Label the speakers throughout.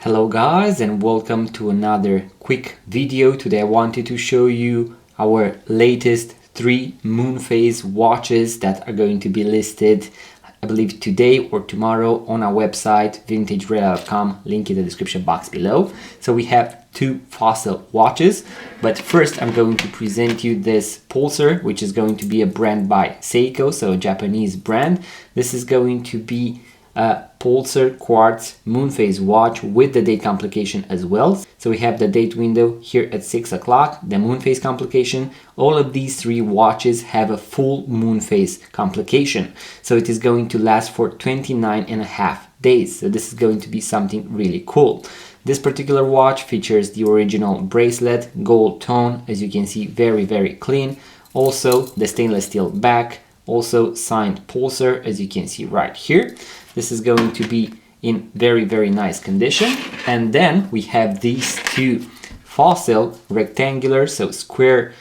Speaker 1: Hello guys, and welcome to another quick video. Today I wanted to show you our latest 3 moonphase watches that are going to be listed, I believe today or tomorrow, on our website vintageradar.com, link in the description box below. So we have 2 Fossil watches, but first I'm going to present you this Pulsar, which is going to be a brand by Seiko, so a Japanese brand. This is going to be a Pulsar quartz moonphase watch with the date complication as well. So we have the date window here at 6 o'clock, the moonphase complication. All of these 3 watches have a full moonphase complication. So it is going to last for 29.5 days. So this is going to be something really cool. This particular watch features the original bracelet, gold tone, as you can see, very clean. Also the stainless steel back, also signed Pulsar, as you can see right here. This is going to be in very nice condition. And then we have these 2 Fossil rectangular, so square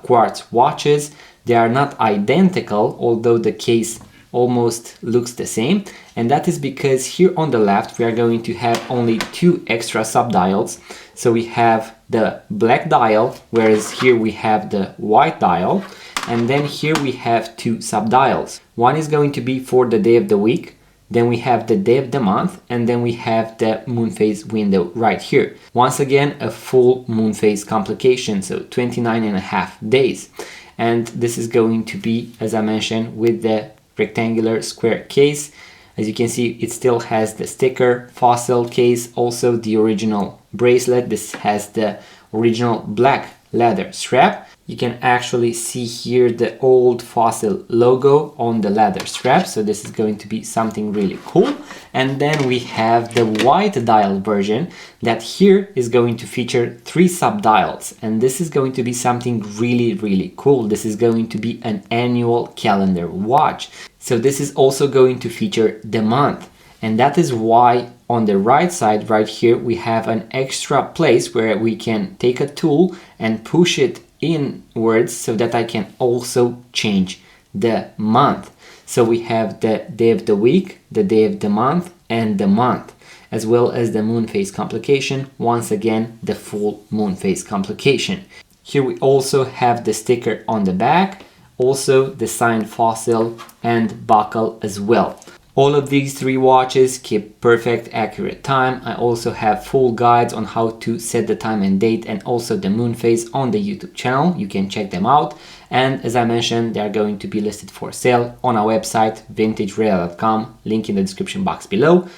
Speaker 1: quartz watches. They are not identical, although the case almost looks the same. And that is because here on the left we are going to have only 2 extra subdials. So we have the black dial, whereas here we have the white dial. And then here we have 2 subdials. One is going to be for the day of the week, then we have the day of the month, and then we have the moonphase window right here. Once again, a full moonphase complication, so 29.5 days. And this is going to be, as I mentioned, with the rectangular square case. As you can see, it still has the sticker, Fossil case, also the original bracelet. This has the original black leather strap. You can actually see here the old Fossil logo on the leather strap, so this is going to be something really cool. And then we have the white dial version that here is going to feature 3 subdials, and this is going to be something really cool. This is going to be an annual calendar watch, so this is also going to feature the month. And that is why on the right side right here we have an extra place where we can take a tool and push it inwards so that I can also change the month. So we have the day of the week, the day of the month, and the month, as well as the moonphase complication. Once again, the full moonphase complication. Here we also have the sticker on the back, also the signed Fossil and buckle as well. All of these 3 watches keep perfect accurate time. I also have full guides on how to set the time and date, and also the moonphase on the YouTube channel. You can check them out. And as I mentioned, they are going to be listed for sale on our website vintageradar.com, link in the description box below.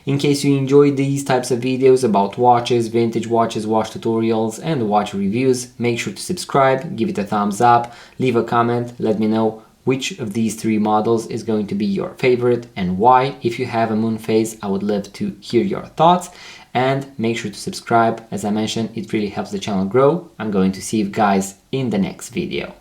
Speaker 1: In case you enjoy these types of videos about watches, vintage watches, watch tutorials and watch reviews, make sure to subscribe, give it a thumbs up, leave a comment, let me know which of these 3 models is going to be your favorite and why. If you have a moonphase, I would love to hear your thoughts. And make sure to subscribe. As I mentioned, it really helps the channel grow. I'm going to see you guys in the next video.